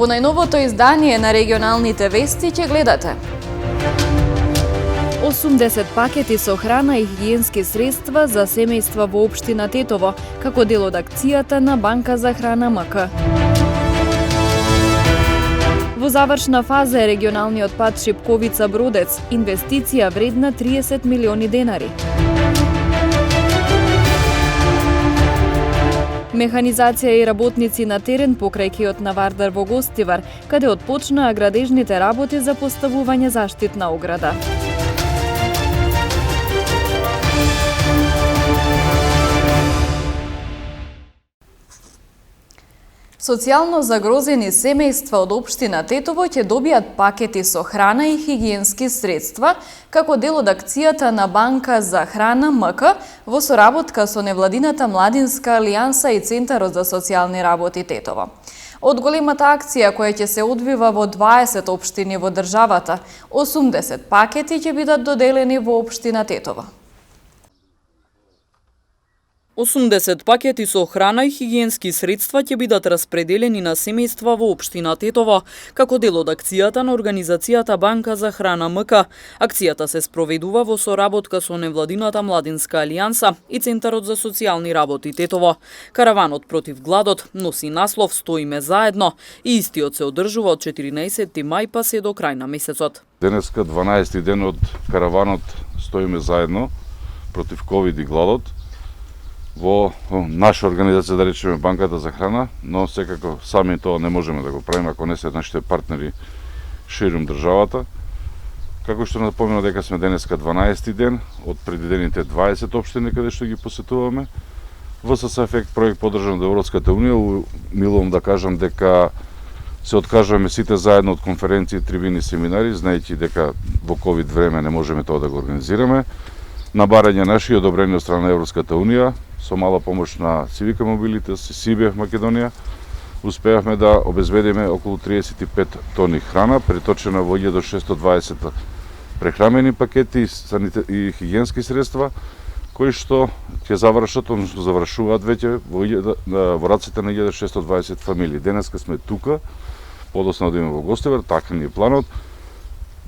Во најновото издание на регионалните вести ќе гледате 80 пакети со храна и хигиенски средства за семејства во општина Тетово, како дел од акцијата на Банка за храна МК. Во завршна фаза е регионалниот пат Шипковица-Бродец, инвестиција вредна 30 милиони денари. Механизација и работници на терен покрај киот на Вардар во Гостивар, каде отпочнаа градежните работи за поставување заштитна ограда. Социјално загрозени семејства од општина Тетово ќе добијат пакети со храна и хигиенски средства како дел од акцијата на Банка за храна МК во соработка со невладината Младинска алијанса и Центарот за социјални работи Тетово. Од големата акција која ќе се одвива во 20 општини во државата, 80 пакети ќе бидат доделени во општина Тетово. 80 пакети со храна и хигиенски средства ќе бидат распределени на семејства во општина Тетово, како дел од акцијата на организацијата Банка за храна МК. Акцијата се спроведува во соработка со невладината Младинска алијанса и Центарот за социјални работи Тетово. Караванот против гладот носи наслов "Стоиме заедно" и истиот се одржува од 14 мај па се до крај на месецот. Денеска 12 ден од караванот "Стоиме заедно" против ковид и гладот во наша организација, да речеме Банката за храна, но секако сами тоа не можеме да го правиме ако не се нашите партнери ширум државата. Како што напомена дека сме денеска 12 ден од предвидените 20 општини каде што ги посетуваме. ВСС ефект проект поддржан од Европската унија, милувам да кажам дека се откажуваме сите заедно од конференции, трибини, семинари, знаејќи дека во ковид време не можеме тоа да го организираме. На барање наши одобрени од страна на Европската унија, со мала помош на Civica Mobilitas и СИБЕ Македонија, успеавме да обезбедиме околу 35 тони храна, преточена во 1620 прехрамени пакети и хигиенски средства, кои што ќе завршат, односно завршуваат веќе во раците на 1620 фамилии. Денеска сме тука, подоцна да имаме во Гостивар, така ни е планот,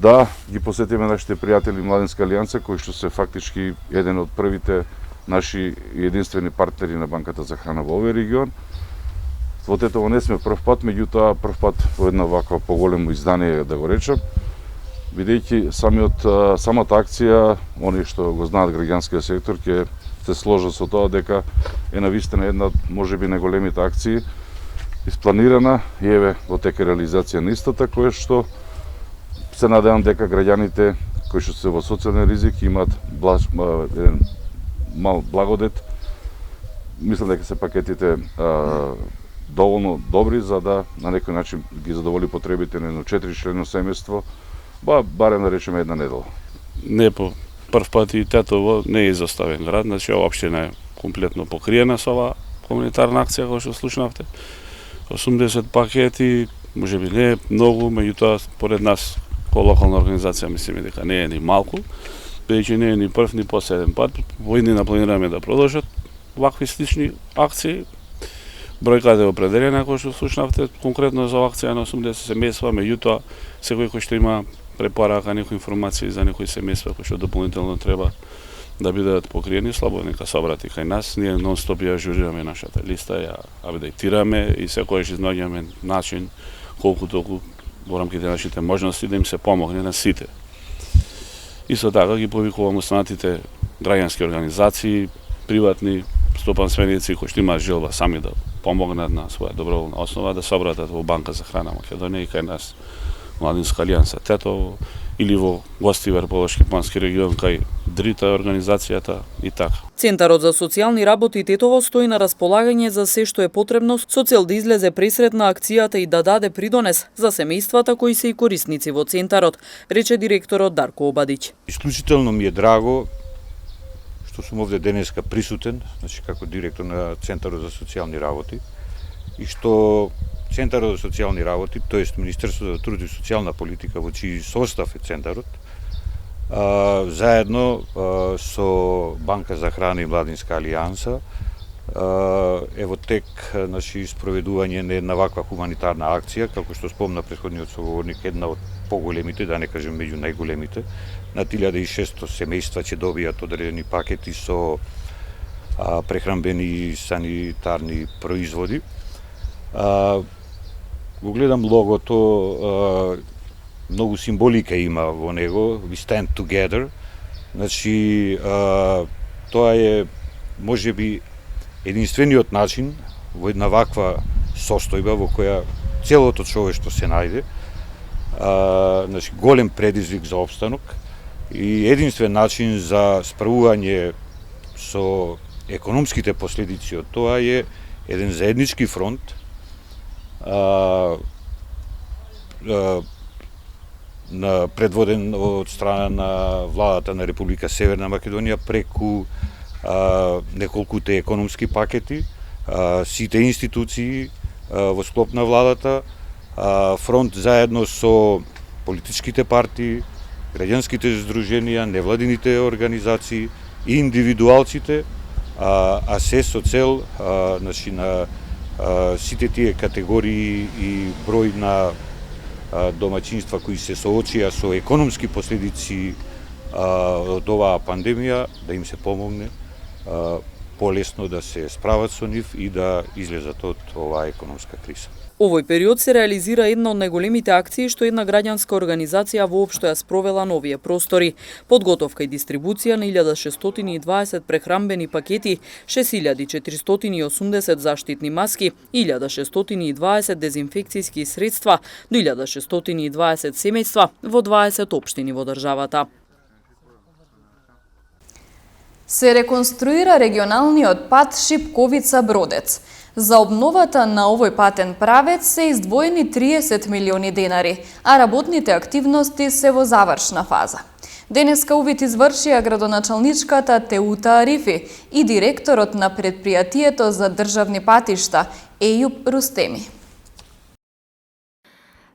да ги посетиме нашите пријатели Младинска алијанса, кои што се фактички еден од првите наши единствени партнери на Банката за храна во овој регион. Во Тетово не сме прв пат, меѓутоа прв пат во едно вакво поголемо издание, да го речем, бидејќи самата акција, они што го знаат граѓанскиот сектор, ќе се сложат со тоа дека е навистина една можеби најголемите акции испланирана и еве во тека реализација на истата, која што се надевам дека граѓаните кои што се во социјален ризик имаат мал благодет. Мислам дека се пакетите доволно добри за да на некој начин ги задоволи потребите на едно 4-члено семејство, барем да речеме една недела. Не по прв пат и Тетово не е изоставен град, значи општина е комплетно покриена со оваа комунитарна акција која што слушнавте. 80 пакети, можеби не е многу, меѓутоа според нас како локална организација мислиме дека не е ни малку, бидејќи не е ни прв ни последен пат. Во иднина планираме да продолжат вакви слични акции. Бројката е определена, кој што слушнавте, конкретно за акција на 80 семејства, меѓутоа секој кој што има препорака, некои информации за некои семејства кои што дополнително треба да бидат покриени, слабо нека се обрати кај нас. Ние нон-стоп ја ажурираме нашата листа, ја апдейтираме и секојаш изнаѓаме начин колку толку во рамките на нашите можности да им се помогне на сите. Исто така ги повикувам останатите граѓански организации, приватни стопанственици кои што имаат желба сами да помогнат на своја доброволна основа да се обратат во Банка за храна Македонија и кај нас Младинска алијанса Тетово или во Гостивар, Полошки плански регион кај Дрита организацијата и така. Центарот за социјални работи Тетово стои на располагање за се што е потребно со цел да излезе пресред на акцијата и да даде придонес за семејствата кои се и корисници во центарот, рече директорот Дарко Обадиќ. Исклучително ми е драго што сум овде денеска присутен, значи како директор на Центарот за социјални работи и што Центарот за социјални работи, тоест Министерството за труд и социјална политика во чиј состав е Центарот, заедно со Банка за храна и Младинска алијанса ево тек спроведување на една ваква хуманитарна акција, како што спомна претходниот соговорник, една од поголемите, да не кажем меѓу најголемите, на 1600 семејства ќе добијат одредени пакети со прехранбени и санитарни производи. Го гледам логото, многу символика има во него, We Stand Together, значи тоа е можеби единствениот начин во една ваква состојба во која целото човештво се најде, значи голем предизвик за опстанок и единствен начин за справување со економските последици од тоа е еден заеднички фронт, предводен од страна на владата на Република Северна Македонија преку неколкуте економски пакети, сите институции во склоп на владата, фронт заедно со политичките партии, граѓанските здруженија, невладините организации и индивидуалците, а се со цел значи на сите тие категории и број на домаќинства кои се соочија со економски последици од оваа пандемија, да им се помогне полесно да се справат со нив и да излезат од оваа економска криза. Овој период се реализира една од најголемите акции што една граѓанска организација воопшто ја спровела на овие простори. Подготовка и дистрибуција на 1620 прехранбени пакети, 6480 заштитни маски, 1620 дезинфекцијски средства до 1620 семејства во 20 општини во државата. Се реконструира регионалниот пат Шипковица-Бродец. За обновата на овој патен правец се издвоени 30 милиони денари, а работните активности се во завршна фаза. Денеска увид извршија градоначалничката Теута Арифи и директорот на Предпријатието за државни патишта Ејуп Рустеми.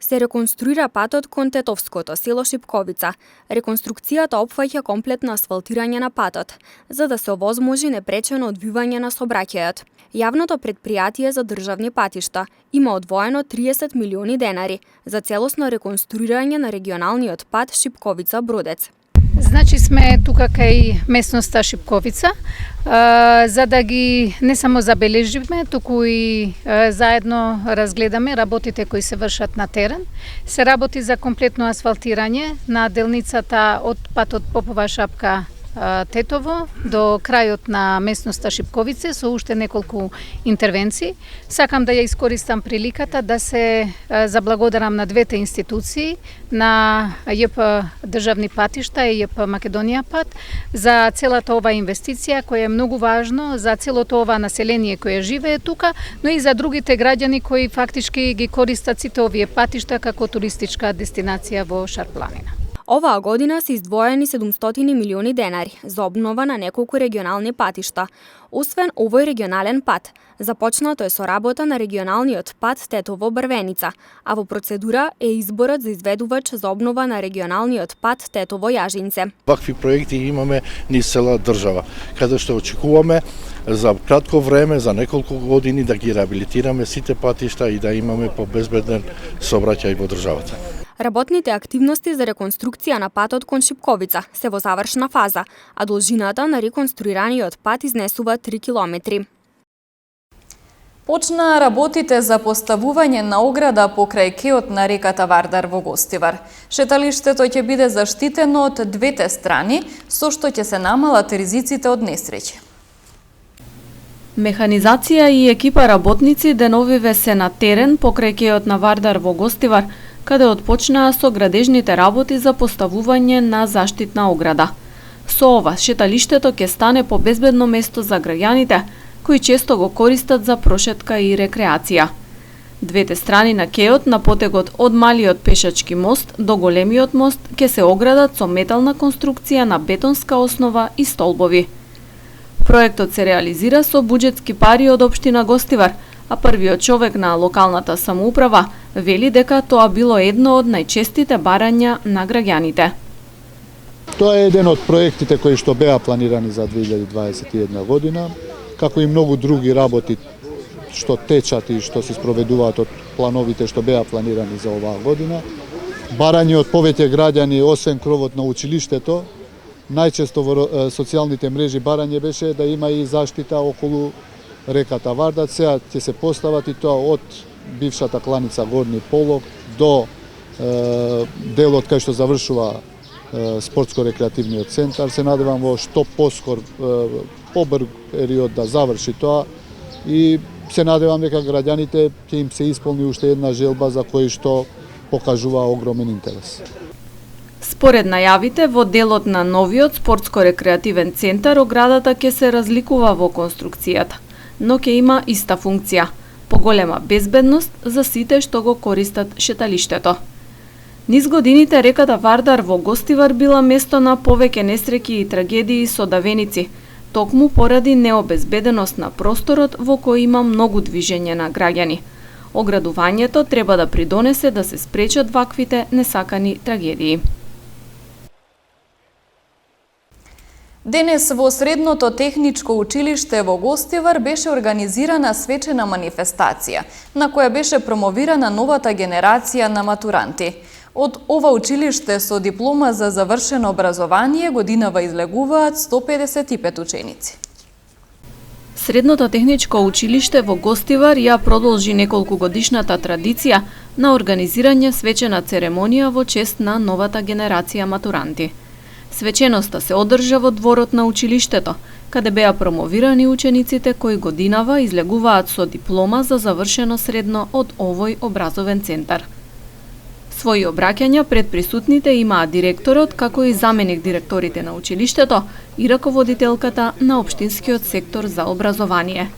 Се реконструира патот кон Тетовското село Шипковица. Реконструкцијата опфаќа комплетно асфалтирање на патот, за да се овозможи непречено одвивање на сообраќајот. Јавното предпријатие за државни патишта има одвоено 30 милиони денари за целосно реконструирање на регионалниот пат Шипковица-Бродец. Значи сме тука кај местноста Шипковица, за да ги не само забележиме, туку и заедно разгледаме работите кои се вршат на терен. Се работи за комплетно асфалтирање на делницата од патот Попова шапка Тетово до крајот на местноста Шипковице со уште неколку интервенции. Сакам да ја искористам приликата да се заблагодарам на двете институции, на ЈП Државни патишта и ЈП Македонија пат, за целата ова инвестиција која е многу важно за целото ова население кое живее тука, но и за другите граѓани кои фактички ги користат сите овие патишта како туристичка дестинација во Шарпланина. Оваа година се издвоени 700 милиони денари за обнова на неколку регионални патишта. Освен овој регионален пат, започнато е со работа на регионалниот пат Тетово-Брвеница, а во процедура е изборот за изведувач за обнова на регионалниот пат Тетово-Јажинце. Вакви проекти имаме низ цела држава, каде што очекуваме за кратко време, за неколку години да ги реабилитираме сите патишта и да имаме побезбеден сообраќај во државата. Работните активности за реконструкција на патот кон Шипковица се во завршна фаза, а должината на реконструираниот пат изнесува 3 километри. Почнаа работите за поставување на ограда покрај кеот на реката Вардар во Гостивар. Шеталиштето ќе биде заштитено од двете страни, со што ќе се намалат ризиците од несреќи. Механизација и екипа работници деновиве се на терен покрај кеот на Вардар во Гостивар, каде отпочнаа со градежните работи за поставување на заштитна ограда. Со ова, шеталиштето ќе стане побезбедно место за граѓаните, кои често го користат за прошетка и рекреација. Двете страни на кеот на потегот од малиот пешачки мост до големиот мост ќе се оградат со метална конструкција на бетонска основа и столбови. Проектот се реализира со буџетски пари од општина Гостивар, а првиот човек на локалната самоуправа вели дека тоа било едно од најчестите барања на граѓаните. Тоа е еден од проектите кои што беа планирани за 2021 година. како и многу други работи што течат и што се спроведуваат од плановите што беа планирани за оваа година. Барање од повеќе граѓани, освен кровот на училиштето, најчесто во социјалните мрежи барање беше да има и заштита околу реката Вардар. Сега ќе се постават и тоа од бившата кланица Горни Полог до делот кај што завршува спортско-рекреативниот центар. Се надевам во што поскор побрз период да заврши тоа и се надевам дека граѓаните ќе им се исполни уште една желба за кој што покажува огромен интерес. Според најавите, во делот на новиот спортско-рекреативен центар, оградата ќе се разликува во конструкцијата, но ќе има иста функција – поголема безбедност за сите што го користат шеталиштето. Низ годините реката Вардар во Гостивар била место на повеќе несреќи и трагедии со давеници, токму поради необезбеденост на просторот во кој има многу движење на граѓани. Оградувањето треба да придонесе да се спречат ваквите несакани трагедии. Денес во Средното техничко училиште во Гостивар беше организирана свечена манифестација, на која беше промовирана новата генерација на матуранти. Од ова училиште со диплома за завршено образование годинава излегуваат 155 ученици. Средното техничко училиште во Гостивар ја продолжи неколку годишната традиција на организирање свечена церемонија во чест на новата генерација матуранти. Свеченоста се одржа во дворот на училиштето, каде беа промовирани учениците кои годинава излегуваат со диплома за завршено средно од овој образовен центар. Своји обраќања пред присутните имаа директорот, како и заменик директорите на училиштето и раководителката на општинскиот сектор за образование.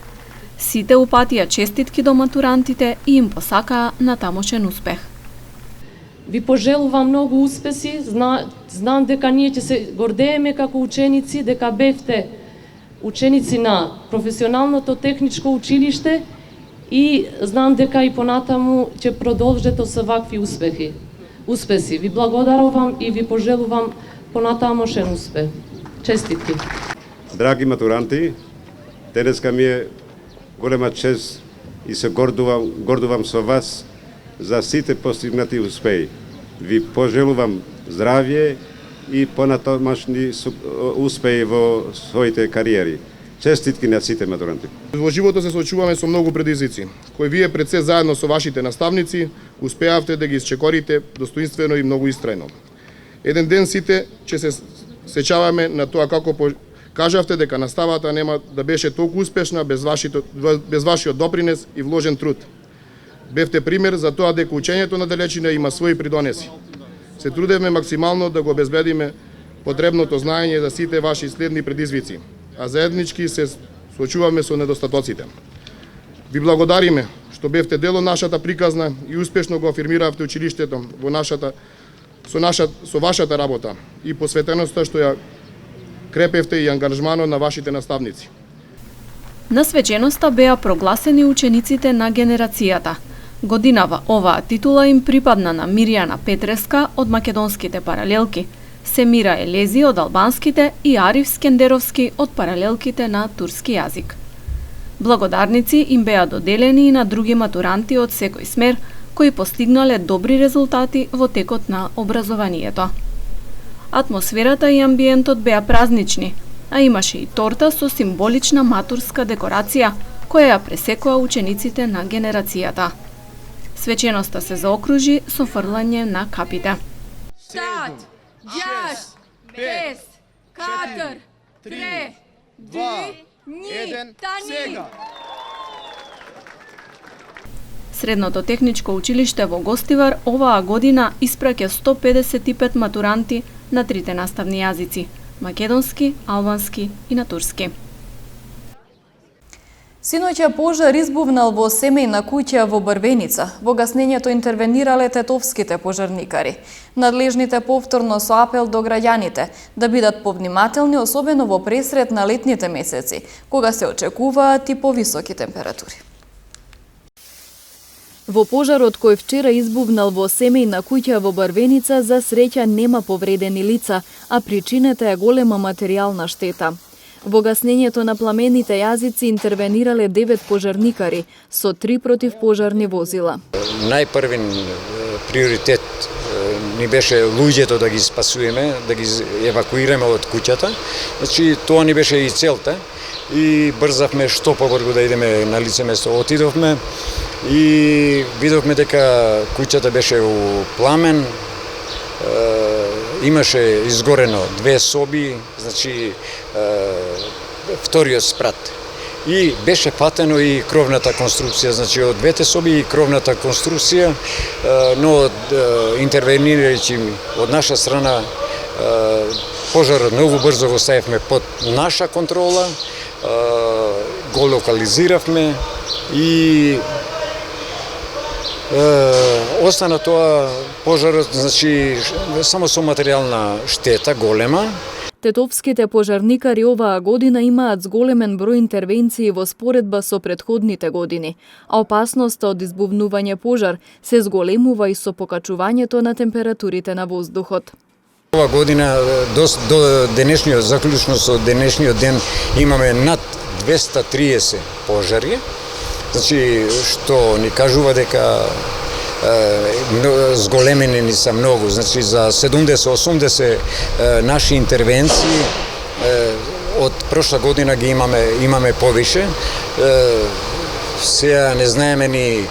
Сите упатија честитки до матурантите и им посакаа натамошен успех. Ви пожелувам многу успеси, знам дека ние ќе се гордееме како ученици, дека бевте ученици на професионалното техничко училиште и знам дека и понатаму ќе продолжите со вакви успеси. Ви благодарувам и ви пожелувам понатамошен успех. Честитки. Драги матуранти, денеска ми е голема чест и се гордувам со вас за сите постигнати успеи. Ви пожелувам здравје и понатамошни успеи во своите кариери. Честитки на сите матуранти. Во животот се соочуваме со многу предизвици, кои вие пред се заедно со вашите наставници успеавте да ги исчекорите достоинствено и многу истрајно. Еден ден сите ќе се сеќаваме на тоа како кажавте дека наставата нема да беше толку успешна без вашиот допринес и вложен труд. Бевте пример за тоа дека учењето на далечина има своји придонеси. Се трудевме максимално да го обезбедиме потребното знаење за сите ваши следни предизвици, а заеднички се соочуваме со недостатоците. Ви благодариме што бевте дел од нашата приказна и успешно го афирмиравте училиштето со вашата работа и посветеноста што ја крепевте и ангажманот на вашите наставници. На свеченоста беа прогласени учениците на генерацијата. Годинава оваа титула им припадна на Мирјана Петреска од македонските паралелки, Семира Елези од албанските и Ариф Скендеровски од паралелките на турски јазик. Благодарници им беа доделени и на други матуранти од секој смер, кои постигнале добри резултати во текот на образованието. Атмосферата и амбиентот беа празнични, а имаше и торта со символична матурска декорација, која ја пресекоа учениците на генерацијата. Свеченоста се заокружи со фрлање на капите. 7, 6, 5, 4, 3, 2, 1, сега! Средното техничко училиште во Гостивар оваа година испраќа 155 матуранти на трите наставни јазици – македонски, албански и на турски. Синоќа пожар избувнал во семејна куќа во Брвеница. Во гаснењето интервенирале тетовските пожарникари. Надлежните повторно со апел до граѓаните да бидат повнимателни, особено во пресред на летните месеци, кога се очекуваат и повисоки температури. Во пожарот кој вчера избувнал во семејна куќа во Брвеница, за среќа нема повредени лица, а причината е голема материјална штета. Во гаснењето на пламените јазици интервенирале 9 пожарникари со 3 противпожарни возила. Најпрвен приоритет ни беше луѓето да ги спасуваме, да ги евакуираме од куќата. Значи тоа ни беше и целта и брзавме што побрзо да идеме на лице место. Отидовме и видовме дека куќата беше у пламен. Имаше изгорено 2 соби, значи вториот спрат. И беше фатено и кровната конструкција, значи од 2 соби и кровната конструкција, но интервенирајќи од наша страна пожарот многу брзо го ставивме под наша контрола, го локализиравме и остана тоа пожарот, значи само со материјална штета голема. Тетовските пожарникари оваа година имаат зголемен број интервенции во споредба со претходните години, а опасноста од избувнување пожар се зголемува и со покачувањето на температурите на воздухот. Ова година до денешниот, заклучно со денешниот ден, имаме над 230 пожари, значи што ни кажува дека зголемени ни се многу, значи за 70-80 наши интервенции од прошла година ги имаме повише. Сега не знаеме ни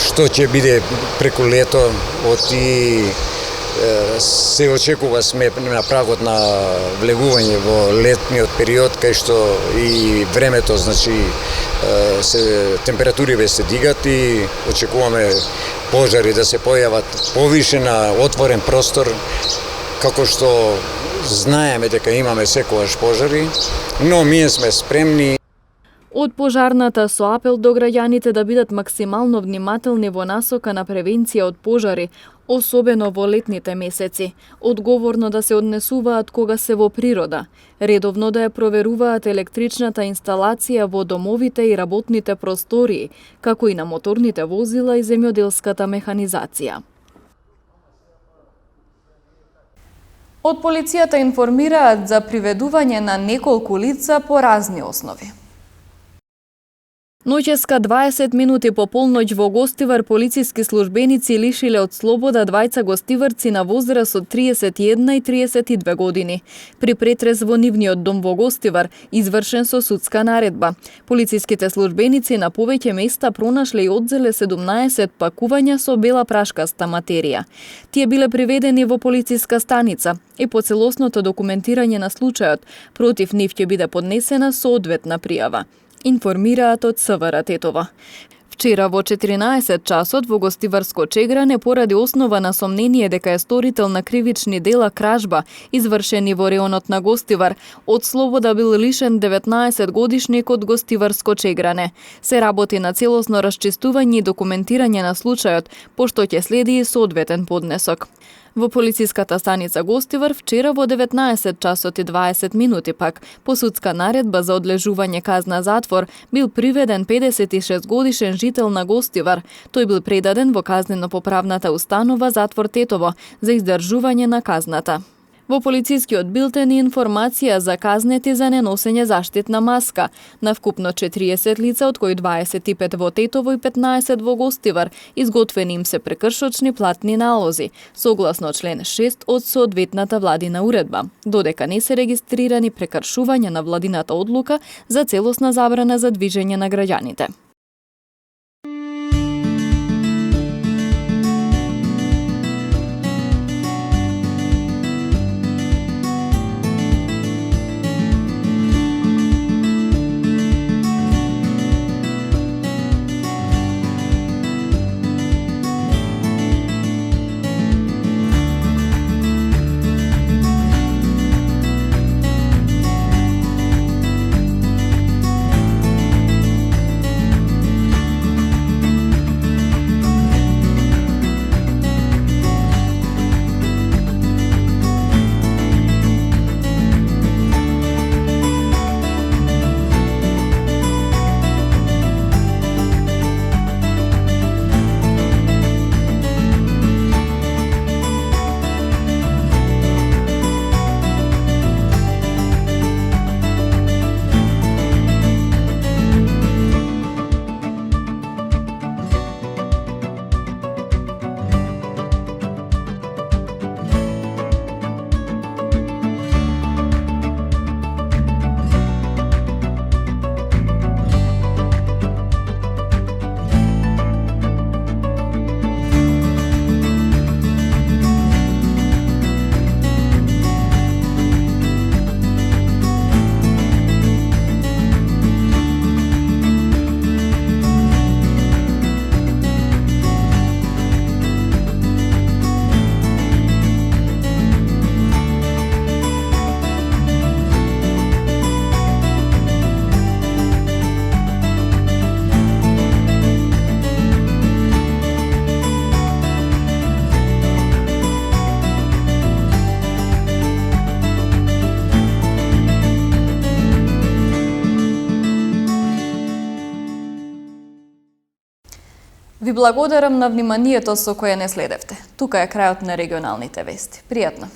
што ќе биде преку лето, се очекува сме на прагот на влегување во летниот период, кај што и времето, значи температурите се дигат и очекуваме пожари да се појават повише на отворен простор, како што знаеме дека имаме секогаш пожари, но ние сме спремни. Од пожарната со апел до граѓаните да бидат максимално внимателни во насока на превенција од пожари, особено во летните месеци, одговорно да се однесуваат кога се во природа, редовно да ја проверуваат електричната инсталација во домовите и работните простории, како и на моторните возила и земјоделската механизација. Од полицијата информираат за приведување на неколку лица по разни основи. Ноќеска 20 минути по полноќ во Гостивар полициски службеници лишиле од слобода двајца гостиварци на возраст од 31 и 32 години. При претрез во нивниот дом во Гостивар, извршен со судска наредба, полициските службеници на повеќе места пронашле и одзеле 17 пакувања со бела прашкаста материја. Тие биле приведени во полициска станица и по целосното документирање на случајот против нив ќе биде поднесена соодветна пријава, информираат од СВР Тетова. Вчера во 14 часот во Гостиварско Чегране поради основа на сомнение дека е сторител на кривични дела кражба, извршени во реонот на Гостивар, од слобода бил лишен 19 годишник од Гостиварско Чегране. Се работи на целосно расчистување и документирање на случајот, пошто ќе следи и соодветен поднесок. Во полициската станица Гостивар вчера во 19 часот и 20 минути пак, по судска наредба за одлежување казна затвор, бил приведен 56 годишен жител на Гостивар. Тој бил предаден во казнено-поправната установа затвор Тетово за издржување на казната. Во полицискиот билтен и информација за казнети за неносење заштитна маска на вкупно 40 лица, од кои 25 во Тетово и 15 во Гостивар, изготвени им се прекршочни платни налози, согласно член 6 од соодветната владина уредба, додека не се регистрирани прекршувања на владината одлука за целосна забрана за движење на граѓаните. Ви благодарам на вниманието со кое не следевте. Тука е крајот на регионалните вести. Пријатно!